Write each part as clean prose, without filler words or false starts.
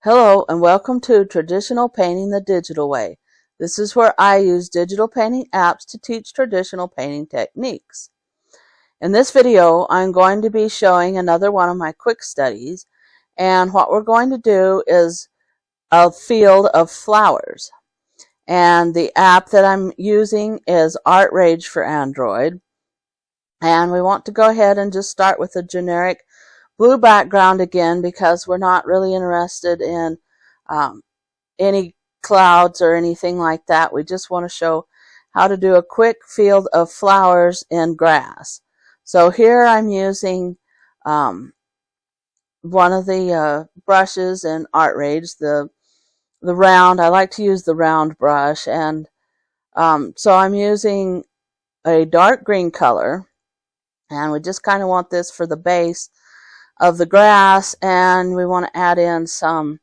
Hello and welcome to Traditional Painting the Digital Way. This is where I use digital painting apps to teach traditional painting techniques. In this video, I'm going to be showing another one of my quick studies, and what we're going to do is a field of flowers. And the app that I'm using is Artrage for Android. And we want to go ahead and just start with a generic blue background again, because we're not really interested in any clouds or anything like that. We just want to show how to do a quick field of flowers in grass. So here I'm using one of the brushes in Artrage, the round. I like to use the round brush, and so I'm using a dark green color, and we just kind of want this for the base of the grass, and we want to add in some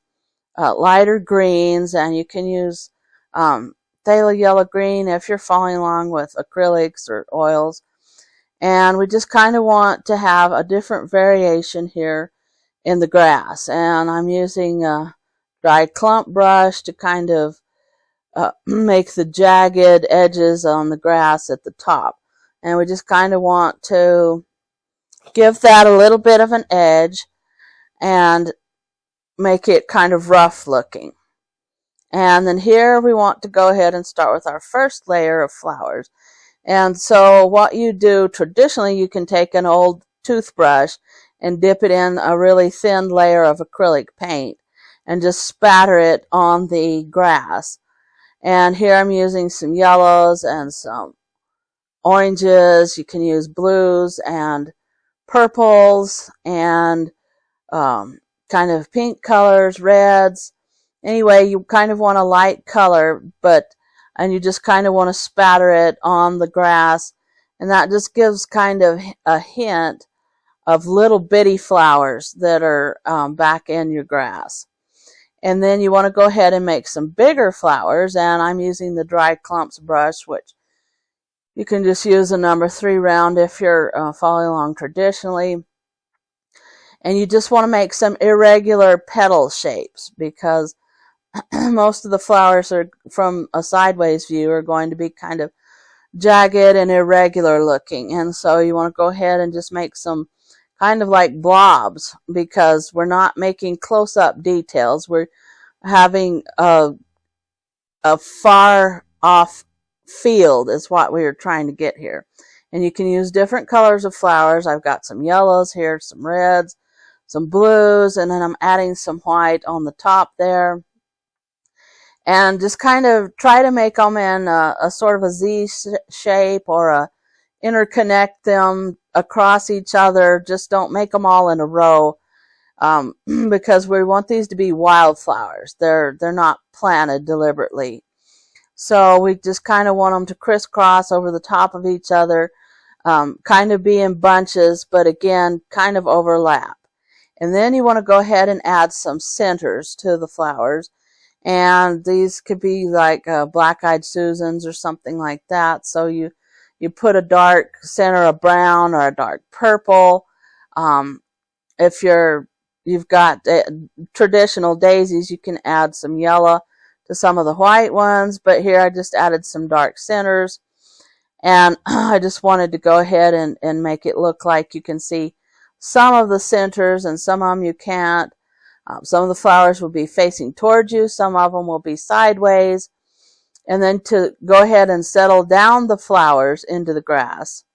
lighter greens, and you can use phthalo yellow green if you're following along with acrylics or oils. And we just kind of want to have a different variation here in the grass, and I'm using a dry clump brush to kind of make the jagged edges on the grass at the top, and we just kind of want to give that a little bit of an edge and make it kind of rough looking. And then here we want to go ahead and start with our first layer of flowers. And so what you do traditionally, you can take an old toothbrush and dip it in a really thin layer of acrylic paint and just spatter it on the grass. And here I'm using some yellows and some oranges. You can use blues and purples and kind of pink colors, reds. Anyway, you kind of want a light color, and you just kind of want to spatter it on the grass, and that just gives kind of a hint of little bitty flowers that are back in your grass. And then you want to go ahead and make some bigger flowers, and I'm using the dry clumps brush, which you can just use a number 3 round if you're following along traditionally. And you just want to make some irregular petal shapes, because most of the flowers are from a sideways view are going to be kind of jagged and irregular looking. And so you want to go ahead and just make some kind of like blobs, because we're not making close-up details. We're having a far off field is what we are trying to get here. And you can use different colors of flowers. I've got some yellows here, some reds, some blues, and then I'm adding some white on the top there. And just kind of try to make them in a sort of a Z shape, or interconnect them across each other. Just don't make them all in a row, because we want these to be wildflowers. They're not planted deliberately. So we just kind of want them to crisscross over the top of each other, kind of be in bunches, but again, kind of overlap. And then you want to go ahead and add some centers to the flowers. And these could be like black-eyed Susans or something like that. So you put a dark center of brown or a dark purple. If you've got traditional daisies, you can add some yellow to some of the white ones, but here I just added some dark centers, and I just wanted to go ahead and make it look like you can see some of the centers, and some of them you can't. Some of the flowers will be facing towards you, some of them will be sideways. And then to go ahead and settle down the flowers into the grass,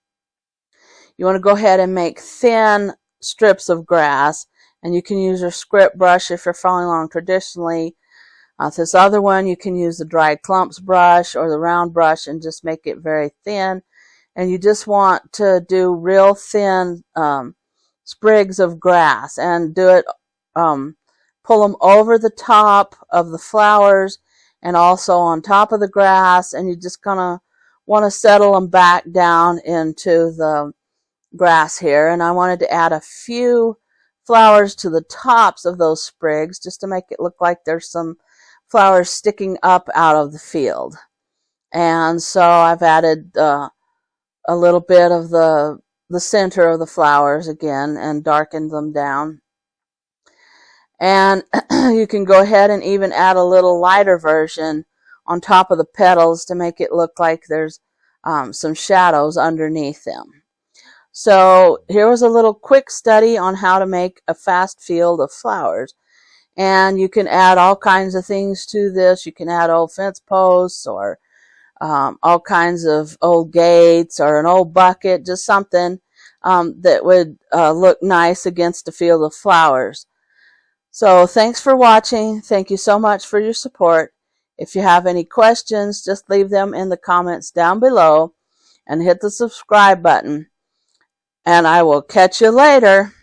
you want to go ahead and make thin strips of grass, and you can use your script brush if you're following along traditionally. This other one, you can use the dry clumps brush or the round brush and just make it very thin. And you just want to do real thin sprigs of grass, and do it, pull them over the top of the flowers and also on top of the grass, and you just kind of want to settle them back down into the grass here. And I wanted to add a few flowers to the tops of those sprigs just to make it look like there's some flowers sticking up out of the field. And so I've added a little bit of the center of the flowers again and darkened them down. And you can go ahead and even add a little lighter version on top of the petals to make it look like there's some shadows underneath them. So here was a little quick study on how to make a fast field of flowers. And you can add all kinds of things to this. You can add old fence posts or all kinds of old gates or an old bucket, just something that would look nice against a field of flowers. So thanks for watching. Thank you so much for your support. If you have any questions, just leave them in the comments down below and hit the subscribe button. And I will catch you later.